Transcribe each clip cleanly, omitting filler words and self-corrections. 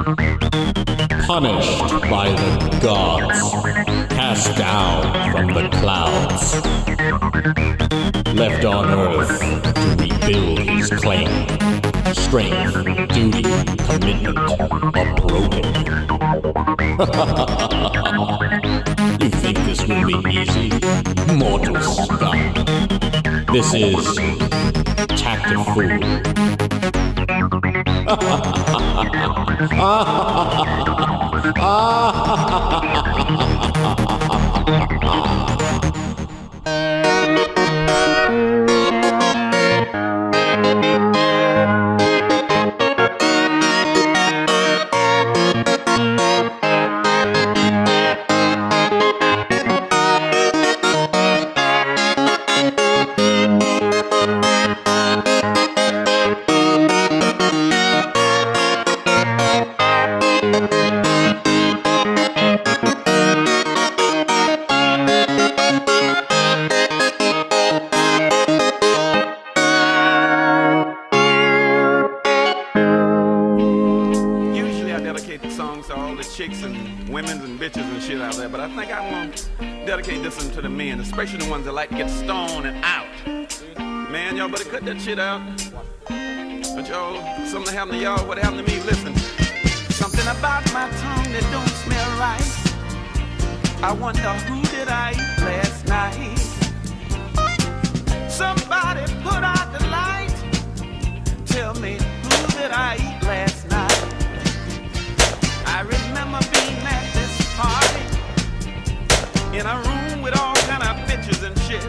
Punished by the gods, cast down from the clouds, left on earth to rebuild his claim. Strength, duty, commitment are broken. You think this will be easy? Mortal scum. This is TACTI-FOOL. Chicks and women's and bitches and shit out there, but I think I want to dedicate this one to the men, especially the ones that like to get stoned and out. Man, y'all better cut that shit out. But y'all, something happened to y'all, what happened to me? Listen, something about my tongue that don't smell right. I wonder who did I eat last night? Somebody put out the light. Tell me, who did I eat last night? I remember being at this party in a room with all kind of bitches and shit.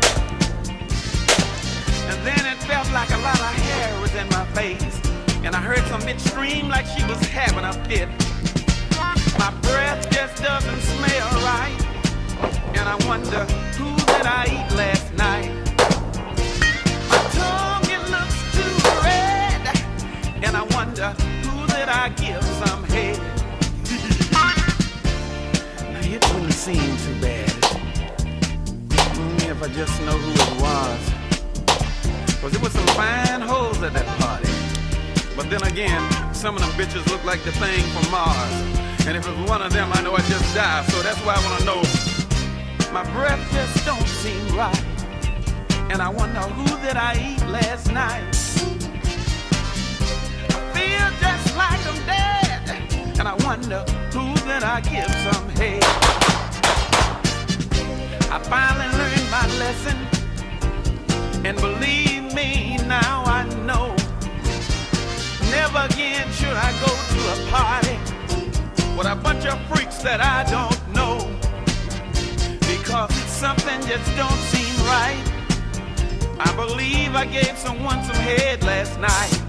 And then it felt like a lot of hair was in my face. And I heard some bitch scream like she was having a fit. My breath just doesn't smell right. And I wonder, who did I eat last night? My tongue, it looks too red. And I wonder, who did I give some head? It wouldn't seem too bad if I just know who it was. Cause it was some fine hoes at that party. But then again, some of them bitches look like the thing from Mars. And if it was one of them, I know I'd just die. So that's why I wanna know. My breath just don't seem right. And I wonder, who did I eat last night? I feel just like I'm dead. And I wonder, who did I give some head? I finally learned my lesson, and believe me, now I know. Never again should I go to a party with a bunch of freaks that I don't know, because something just don't seem right. I believe I gave someone some head last night.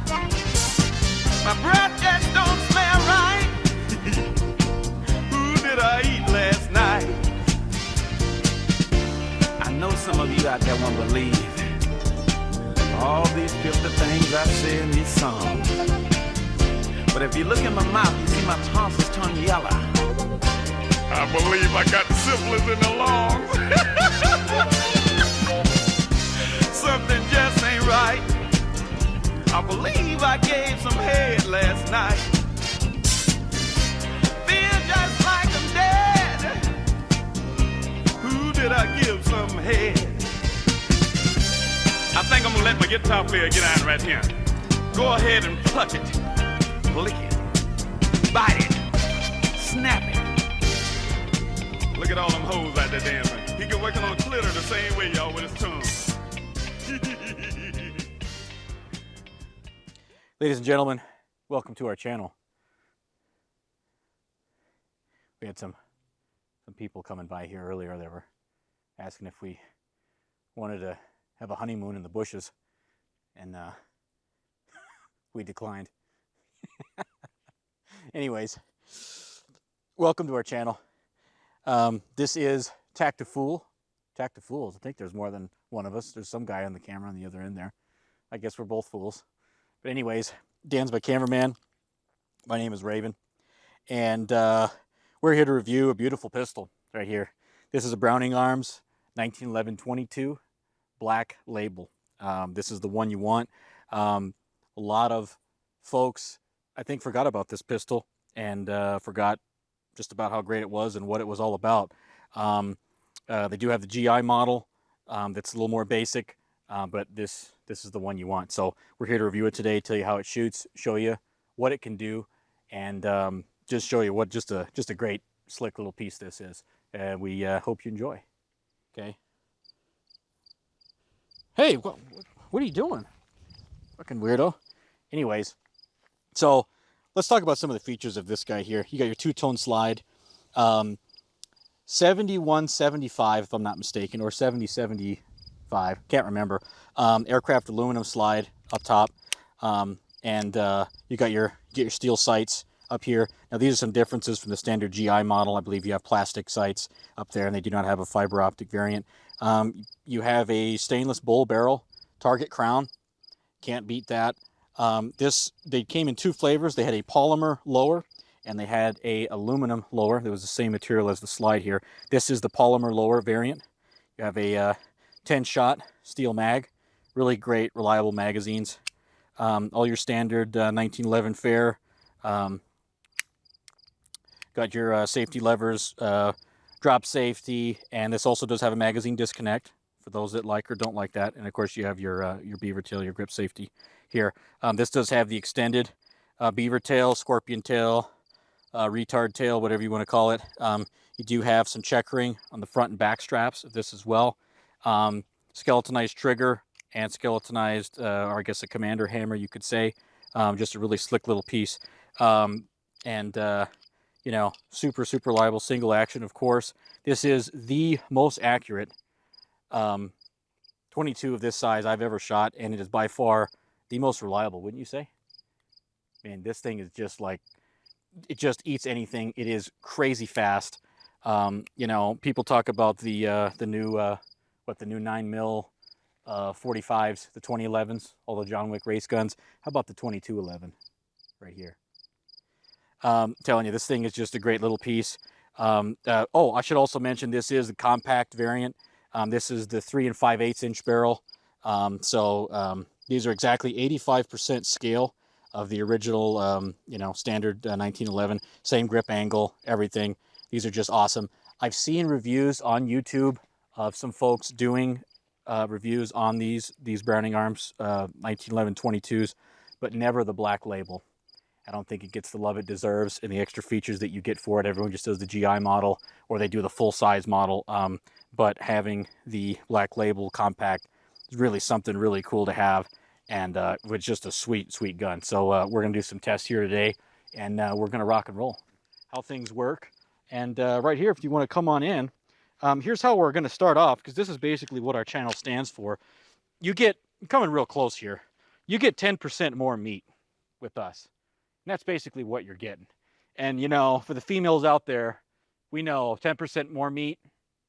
My breath just don't smell right. Who did I eat last night? I know some of you out there won't believe all these filthy things I say in these songs. But if you look in my mouth, you see my tonsils turn yellow. I believe I got syphilis in the lungs. Something just ain't right. I believe I gave some head last night. Feel just like I'm dead. Who did I give some head? I think I'm gonna let my guitar player get on right here. Go ahead and pluck it, lick it, bite it, snap it. Look at all them hoes out there dancing. He can working on clitter the same way, y'all, with his tongue. Ladies and gentlemen, welcome to our channel. We had some people coming by here earlier that were asking if we wanted to have a honeymoon in the bushes, and we declined. Anyways, welcome to our channel. This is TACTI-FOOL. TACTI-FOOLs. I think there's more than one of us. There's some guy on the camera on the other end there. I guess we're both fools. But anyways, Dan's my cameraman. My name is Raven. And we're here to review a beautiful pistol right here. This is a Browning Arms 1911-22 black label. This is the one you want. A lot of folks, I think, forgot about this pistol. and forgot just about how great it was and what it was all about. They do have the GI model that's a little more basic, but this is the one you want. So we're here to review it today, tell you how it shoots, show you what it can do, and just show you what just a great slick little piece this is. We hope you enjoy. Okay. Hey, what are you doing? Fucking weirdo. Anyways, so let's talk about some of the features of this guy here. You got your two-tone slide, 7175 if I'm not mistaken, or 7075, can't remember. Aircraft aluminum slide up top, and you got your steel sights up here. Now these are some differences from the standard GI model. I believe you have plastic sights up there, and they do not have a fiber optic variant. You have a stainless bull barrel, target crown, can't beat that. They came in two flavors. They had a polymer lower and they had a aluminum lower. It was the same material as the slide here. This is the polymer lower variant. You have a 10-shot steel mag, really great, reliable magazines. All your standard 1911 fair. Got your safety levers, drop safety, and this also does have a magazine disconnect for those that like or don't like that. And of course you have your beaver tail, your grip safety here. This does have the extended beaver tail, scorpion tail, retard tail, whatever you want to call it. You do have some checkering on the front and back straps of this as well. Skeletonized trigger and skeletonized, or I guess a commander hammer, you could say. Just a really slick little piece. You know, super reliable, single action, of course. This is the most accurate 22 of this size I've ever shot, and it is by far the most reliable, wouldn't you say? Man, this thing is just like, it just eats anything. It is crazy fast. You know, people talk about the new 9mm 45s, the 2011s, all the John Wick race guns. How about the 2211 right here? Telling you, this thing is just a great little piece. Oh, I should also mention this is the compact variant. This is the 3 5/8 inch barrel. These are exactly 85% scale of the original, you know, standard 1911. Same grip angle, everything. These are just awesome. I've seen reviews on YouTube of some folks doing reviews on these Browning Arms 1911 22s, but never the black label. I don't think it gets the love it deserves and the extra features that you get for it. Everyone just does the GI model or they do the full-size model. But having the black label compact is really something really cool to have, and it's just a sweet gun. So we're going to do some tests here today, and we're going to rock and roll. How things work. And right here, if you want to come on in, here's how we're going to start off, because this is basically what our channel stands for. You get, coming real close here, you get 10% more meat with us. And that's basically what you're getting. And, you know, for the females out there, we know 10% more meat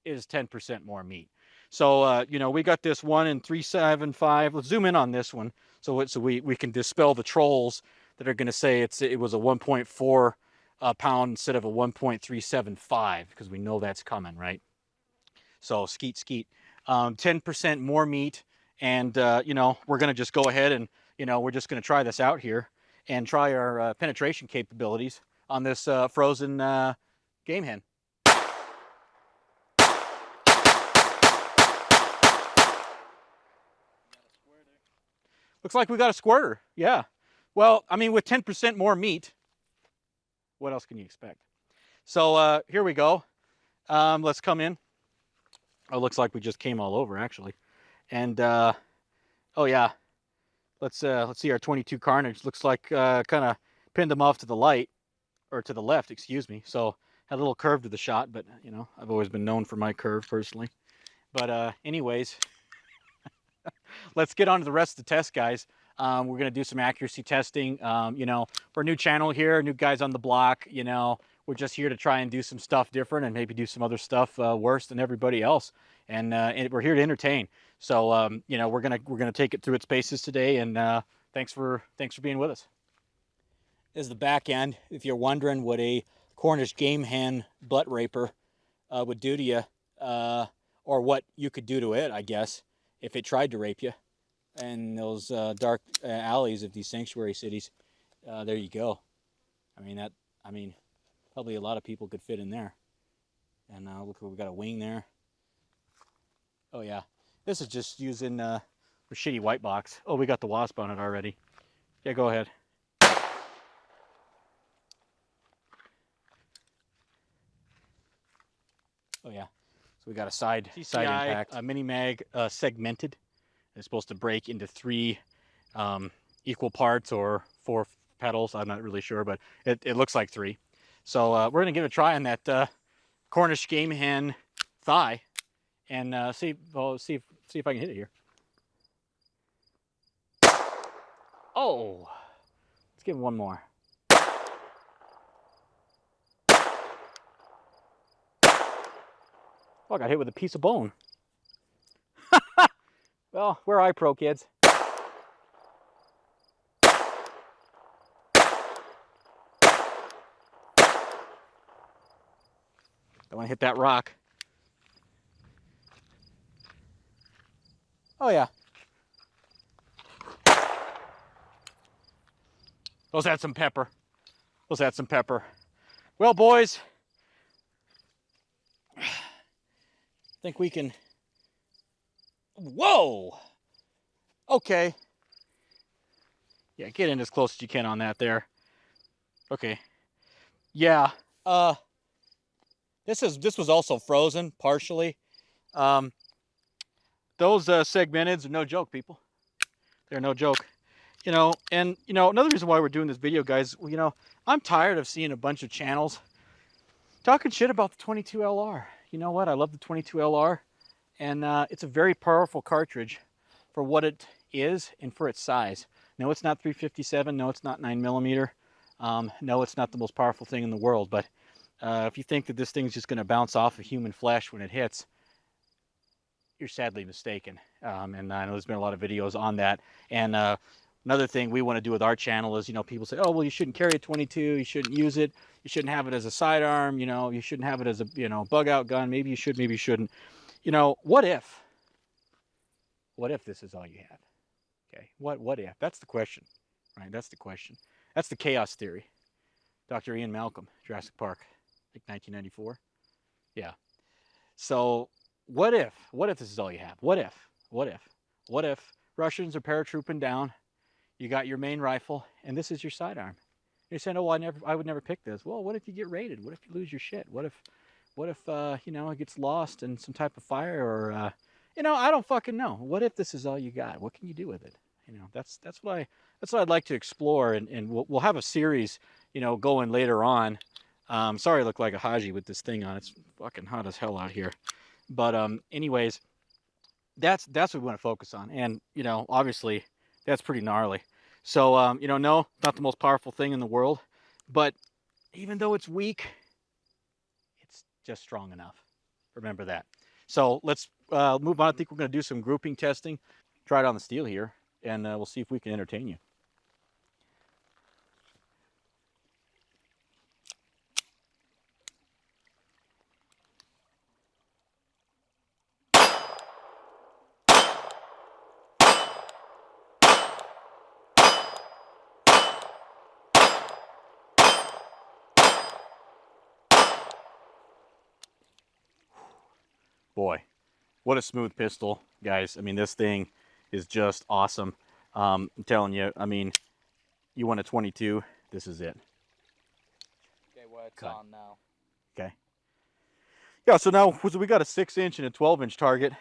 is 10% more meat. So, you know, we got this one in 375. Let's zoom in on this one so we can dispel the trolls that are going to say it was a 1.4 pound instead of a 1.375, because we know that's coming, right? So, skeet. 10% more meat. And, you know, we're going to just go ahead and, you know, we're just going to try this out here and try our penetration capabilities on this frozen game hen. Looks like we got a squirter, yeah. Well, I mean, with 10% more meat, what else can you expect? So here we go. Let's come in. Oh, looks like we just came all over, actually. And, oh yeah. Let's see our 22 Carnage. Looks like kind of pinned them off to the light, or to the left, excuse me. So had a little curve to the shot, but you know, I've always been known for my curve personally. But anyways, let's get on to the rest of the test, guys. We're gonna do some accuracy testing. You know, we're a new channel here, new guys on the block. You know, we're just here to try and do some stuff different and maybe do some other stuff worse than everybody else. And we're here to entertain. So you know, we're gonna take it through its paces today, and thanks for being with us. This is the back end. If you're wondering what a Cornish game hen butt raper would do to you, or what you could do to it, I guess, if it tried to rape you in those dark alleys of these sanctuary cities, there you go. I mean, I mean, probably a lot of people could fit in there. And look, we got a wing there. Oh yeah, this is just using a shitty white box. Oh, we got the wasp on it already. Yeah, go ahead. Oh yeah, so we got a side impact, a mini mag, segmented. It's supposed to break into 3 equal parts or 4 petals. I'm not really sure, but it looks like 3. So we're gonna give it a try on that Cornish game hen thigh, and see if I can hit it here. Oh, let's give it one more. Oh, I got hit with a piece of bone. Well, we're iPro kids. Don't want to hit that rock. Oh yeah. Let's add some pepper. Let's add some pepper. Well, boys, I think we can. Whoa! Okay. Yeah, get in as close as you can on that there. Okay. Yeah. This was also frozen partially. Those segmenteds are no joke, people. They're no joke. You know, and you know, another reason why we're doing this video, guys, you know, I'm tired of seeing a bunch of channels talking shit about the 22 LR. You know what? I love the 22 LR, and it's a very powerful cartridge for what it is and for its size. No, it's not 357. No, it's not 9mm. No, it's not the most powerful thing in the world. But if you think that this thing's just going to bounce off of human flesh when it hits, you're sadly mistaken. And I know there's been a lot of videos on that. And another thing we want to do with our channel is, you know, people say, oh, well, you shouldn't carry a 22. You shouldn't use it. You shouldn't have it as a sidearm. You know, you shouldn't have it as a, you know, bug out gun. Maybe you should, maybe you shouldn't. You know, what if? What if this is all you have? Okay, what if? That's the question, right? That's the question. That's the chaos theory. Dr. Ian Malcolm, Jurassic Park, like 1994. Yeah. So what if this is all you have? What if Russians are paratrooping down, you got your main rifle, and this is your sidearm? You're saying, oh, I would never pick this. Well, what if you get raided? What if you lose your shit? What if you know, it gets lost in some type of fire, or you know, I don't fucking know. What if this is all you got? What can you do with it? You know, that's what I'd like to explore, and we'll have a series, you know, going later on. Sorry I look like a Haji with this thing on. It's fucking hot as hell out here. But anyways, that's what we want to focus on. And, you know, obviously that's pretty gnarly. So, you know, no, not the most powerful thing in the world, but even though it's weak, it's just strong enough. Remember that. So let's move on. I think we're going to do some grouping testing. Try it on the steel here, and we'll see if we can entertain you. Boy, what a smooth pistol, guys. I mean, this thing is just awesome. I'm telling you, I mean, you want a 22, this is it. Okay, well, it's on now. Okay. Yeah, so now we got a 6-inch and a 12-inch target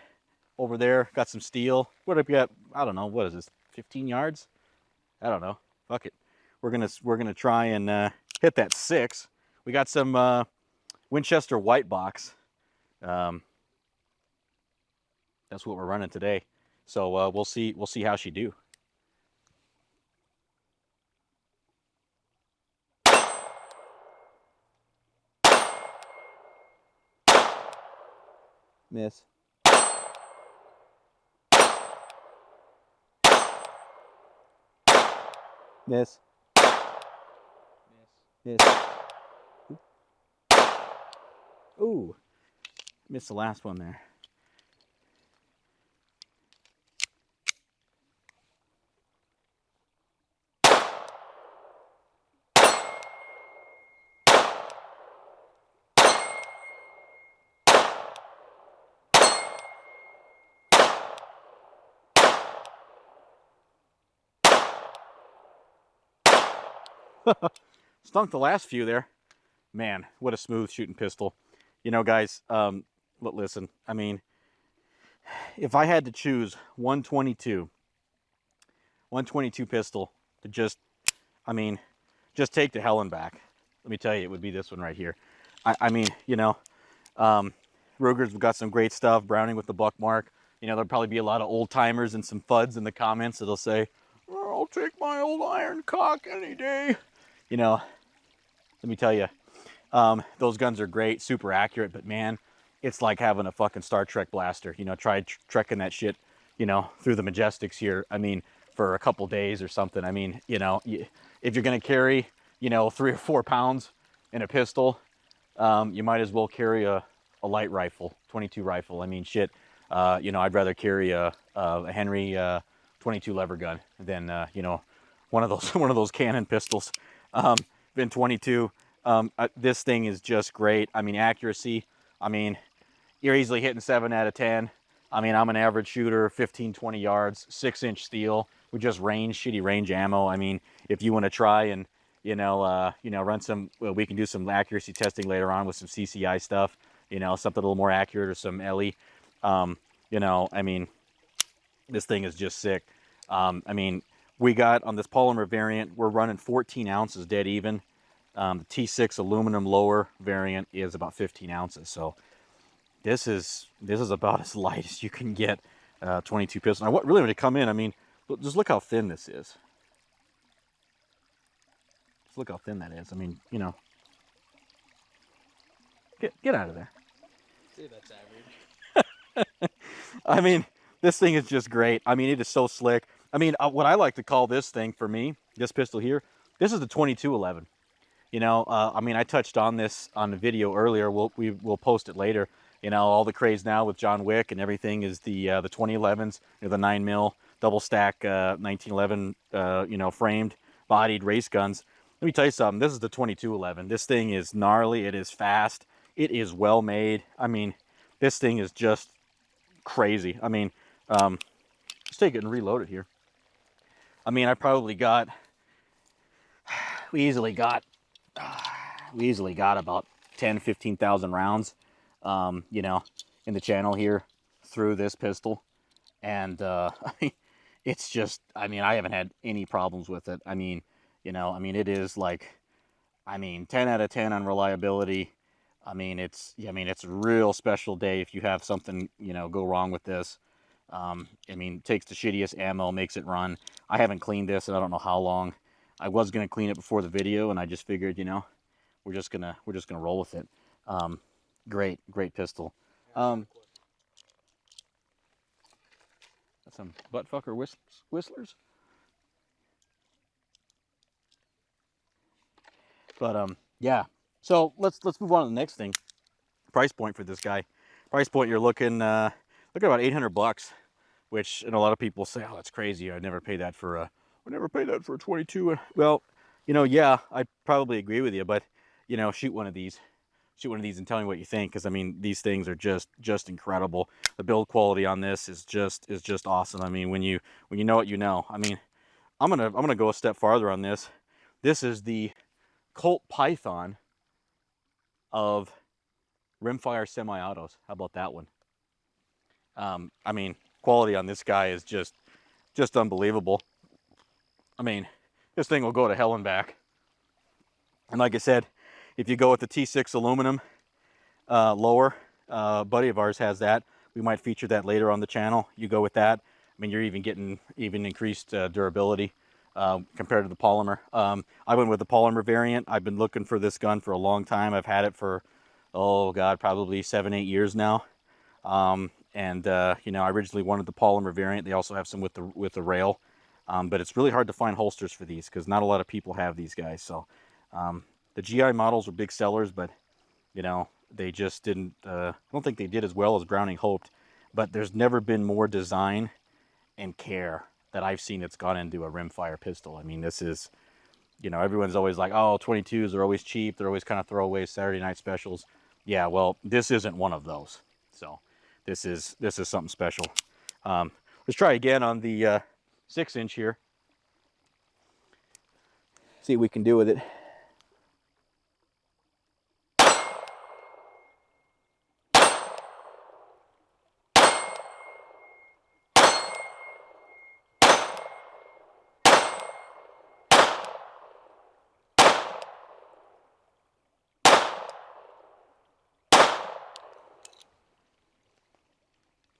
over there. Got some steel. What have we got? I don't know. What is this? 15 yards? I don't know. Fuck it. We're gonna try and hit that 6. We got some Winchester white box. That's what we're running today. So we'll see how she do. Miss. Miss. Miss. Ooh. Missed the last one there. Stunk the last few there. Man, what a smooth shooting pistol. You know, guys, listen, I mean, if I had to choose 122 pistol to just, I mean, just take to hell and back, let me tell you, it would be this one right here. I mean, you know, Ruger's got some great stuff. Browning with the buck mark. You know, there'll probably be a lot of old timers and some fuds in the comments that'll say, oh, I'll take my old iron cock any day. You know, let me tell you, those guns are great, super accurate, but man, it's like having a fucking Star Trek blaster. You know, try trekking that shit, you know, through the Majestics here. I mean, for a couple days or something. I mean, you know, if you're going to carry, you know, 3 or 4 pounds in a pistol, you might as well carry a light rifle, 22 rifle. I mean, shit, you know, I'd rather carry a Henry 22 lever gun than, you know, one of those cannon pistols. Been 22. This thing is just great. I mean, accuracy. I mean, you're easily hitting 7 out of 10. I mean, I'm an average shooter, 15, 20 yards, 6-inch steel with just shitty range ammo. I mean, if you want to try and, you know, run some, well, we can do some accuracy testing later on with some CCI stuff, you know, something a little more accurate or some LE. You know, I mean, this thing is just sick. I mean, we got on this polymer variant, we're running 14 ounces dead even. The T6 aluminum lower variant is about 15 ounces. So this is about as light as you can get 22 pistol. Now, what really when it come in, I mean, just look how thin this is. Just look how thin that is. I mean, you know, get out of there. Dude, that's average. I mean, this thing is just great. I mean, it is so slick. I mean, what I like to call this thing for me, this pistol here, this is the 2211. You know, I mean, I touched on this on the video earlier. We'll post it later. You know, all the craze now with John Wick and everything is the 2011s, you know, the 9mm double stack 1911, you know, framed, bodied race guns. Let me tell you something. This is the 2211. This thing is gnarly. It is fast. It is well made. I mean, this thing is just crazy. I mean, let's take it and reload it here. I mean, we easily got about 10, 15,000 rounds, you know, in the channel here through this pistol. And, I mean, it's just, I mean, I haven't had any problems with it. I mean, you know, I mean, it is like, I mean, 10 out of 10 on reliability. I mean, it's a real special day if you have something, you know, go wrong with this. I mean, it takes the shittiest ammo, makes it run. I haven't cleaned this and I don't know how long. I was going to clean it before the video and I just figured, you know, we're just gonna roll with it. Great pistol. That's some buttfucker whistlers. But yeah. So let's move on to the next thing. Price point for this guy. Price point, you're looking at about $800, which, and a lot of people say, oh, that's crazy. I'd never pay that for a 22. Well, you know, yeah, I probably agree with you, but you know, shoot one of these and tell me what you think, because I mean, these things are just incredible. The build quality on this is just awesome. I mean, when you know what you know. I mean, I'm gonna go a step farther on this. This is the Colt Python of Rimfire semi-autos. How about that one? I mean, quality on this guy is just unbelievable. I mean, this thing will go to hell and back. And like I said, if you go with the T6 aluminum lower, buddy of ours has that. We might feature that later on the channel. You go with that. I mean, you're even getting increased durability compared to the polymer. I went with the polymer variant. I've been looking for this gun for a long time. I've had it for, oh God, probably 7-8 years now. You know, I originally wanted the polymer variant. They also have some with the rail. But it's really hard to find holsters for these because not a lot of people have these guys. So the GI models were big sellers, but you know, they just didn't, I don't think they did as well as Browning hoped. But there's never been more design and care that I've seen that's gone into a Rimfire pistol. I mean, this is, you know, everyone's always like, oh, 22s are always cheap. They're always kind of throwaways, Saturday night specials. Yeah, well, this isn't one of those. So this is something special. Let's try again on the 6-inch here. See what we can do with it.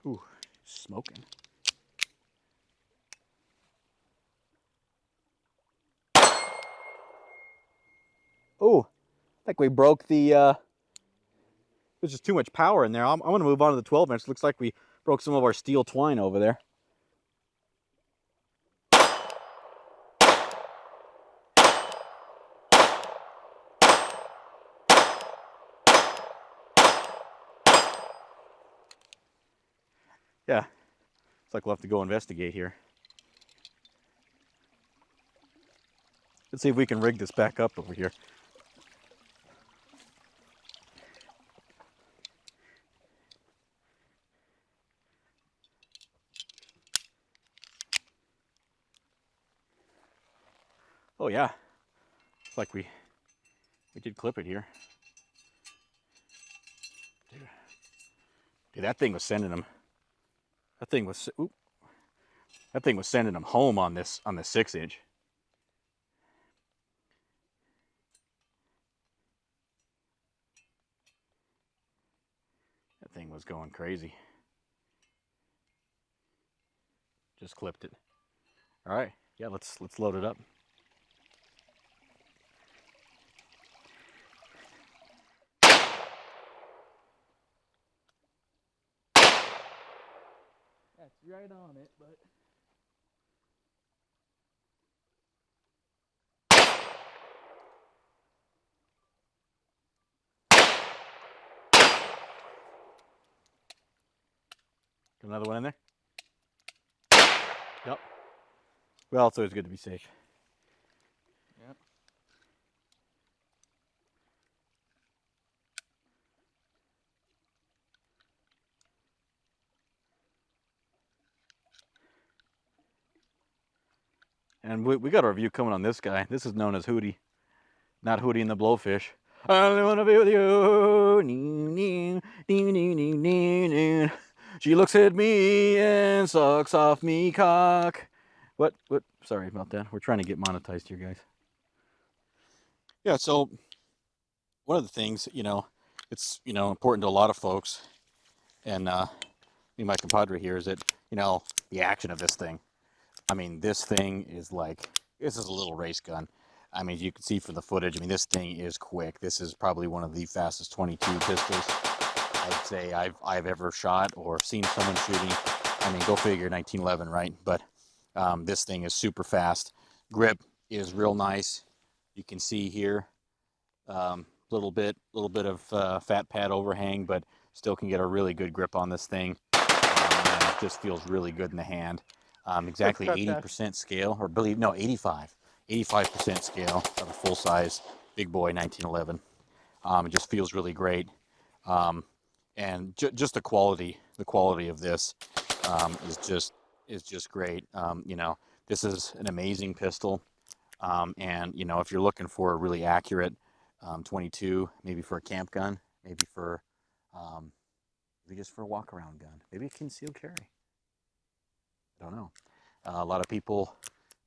Ooh, smoking. Oh, I think we broke the, there's just too much power in there. I'm going to move on to the 12 inch. Looks like we broke some of our steel twine over there. Yeah, looks like we'll have to go investigate here. Let's see if we can rig this back up over here. Oh yeah, looks like we did clip it here. Dude, that thing was sending them. That thing was sending them home on this 6 inch. That thing was going crazy. Just clipped it. All right, yeah, let's load it up. That's right on it, but Got another one in there? Yep. Well, it's always good to be safe. yep. And we got a review coming on this guy. This is known as Hootie, not Hootie and the Blowfish. I only want to be with you. She looks at me and sucks off me cock. What? Sorry about that. We're trying to get monetized here, guys. Yeah, so one of the things, it's, important to a lot of folks, and me and my compadre here, is that, the action of this thing. I mean, this thing is like, this is a little race gun. I mean, you can see from the footage, I mean, this thing is quick. This is probably one of the fastest 22 pistols I'd say I've ever shot or seen someone shooting. I mean, go figure, 1911, right? But this thing is super fast. Grip is real nice. You can see here, little bit of fat pad overhang, but still can get a really good grip on this thing. And it just feels really good in the hand. Exactly 80% scale, or believe, no, 85% scale of a full-size big boy 1911. It just feels really great, and just the quality of this is just great. This is an amazing pistol, and if you're looking for a really accurate 22, maybe for a camp gun, maybe for maybe just for a walk-around gun, maybe a concealed carry. I don't know. A lot of people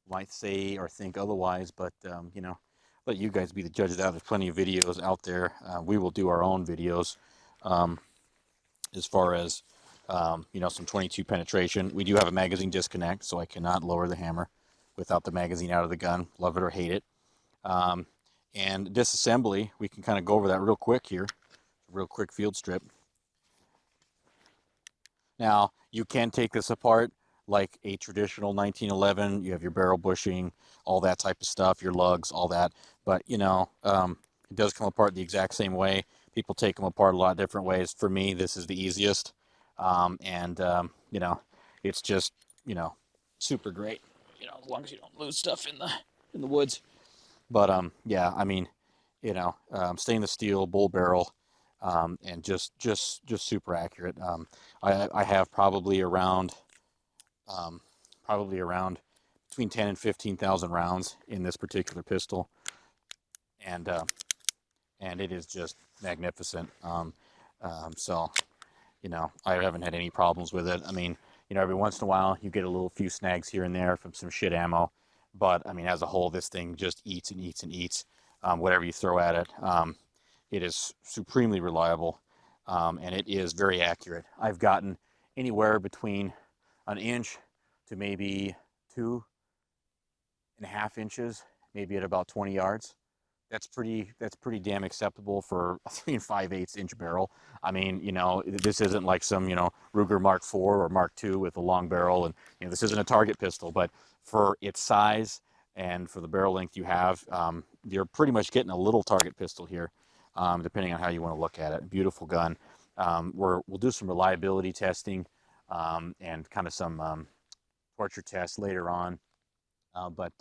might say or think otherwise, but let you guys be the judge of that. There's plenty of videos out there. We will do our own videos as far as some 22 penetration. We do have a magazine disconnect, so I cannot lower the hammer without the magazine out of the gun. Love it or hate it. And disassembly, we can kind of go over that real quick here. Real quick field strip. Now, you can take this apart like a traditional 1911. You have your barrel bushing, all that type of stuff, your lugs, all that. But, it does come apart the exact same way. People take them apart a lot of different ways. For me, this is the easiest. It's just, super great, as long as you don't lose stuff in the woods. But, yeah, I mean, stainless steel, bull barrel, and just super accurate. I have probably around between 10 and 15,000 rounds in this particular pistol, and it is just magnificent. So, you know, I haven't had any problems with it. I mean, you know, every once in a while you get a few snags here and there from some shit ammo, but I mean, as a whole, this thing just eats and eats and eats whatever you throw at it. It is supremely reliable, and it is very accurate. I've gotten anywhere between an inch to maybe 2.5 inches, maybe at about 20 yards. That's pretty damn acceptable for a 3 5/8 inch barrel. I mean, you know, this isn't like some, you know, Ruger Mark IV or Mark II with a long barrel, and you know, this isn't a target pistol, but for its size and for the barrel length you have, you're pretty much getting a little target pistol here, depending on how you want to look at it. Beautiful gun. We'll do some reliability testing and kind of some torture tests later on, but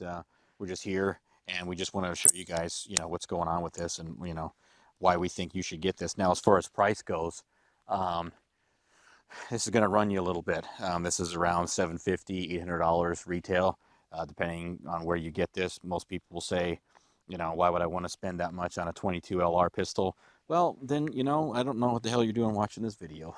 we're just here. And we just want to show you guys, you know, what's going on with this and, you know, why we think you should get this. Now, as far as price goes, this is going to run you a little bit. This is around $750, $800 retail, depending on where you get this. Most people will say, you know, why would I want to spend that much on a 22 LR pistol? Well, then, you know, I don't know what the hell you're doing watching this video.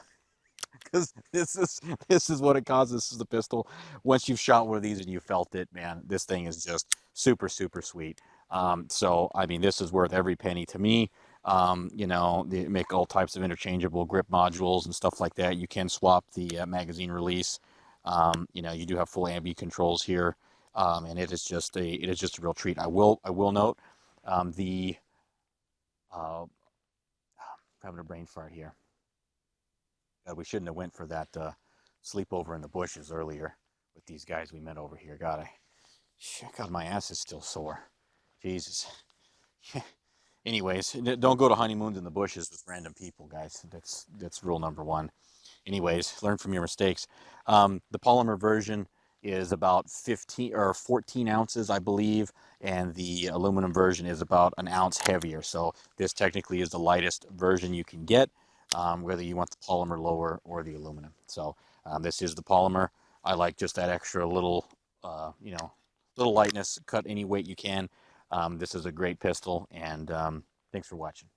Because this is what it costs. This is the pistol. Once you've shot one of these and you felt it, man, this thing is just super sweet. So I mean, this is worth every penny to me. You know, they make all types of interchangeable grip modules and stuff like that. You can swap the magazine release. You know, you do have full ambi controls here, and it is just a real treat. I will note I'm having a brain fart here. God, we shouldn't have went for that sleepover in the bushes earlier with these guys we met over here. God, my ass is still sore. Jesus. Anyways, don't go to honeymoons in the bushes with random people, guys. That's rule number one. Anyways, learn from your mistakes. The polymer version is about 15 or 14 ounces, I believe, and the aluminum version is about an ounce heavier. So this technically is the lightest version you can get, whether you want the polymer lower or the aluminum. So this is the polymer. I like just that extra little, you know, little lightness. Cut any weight you can. This is a great pistol, and thanks for watching.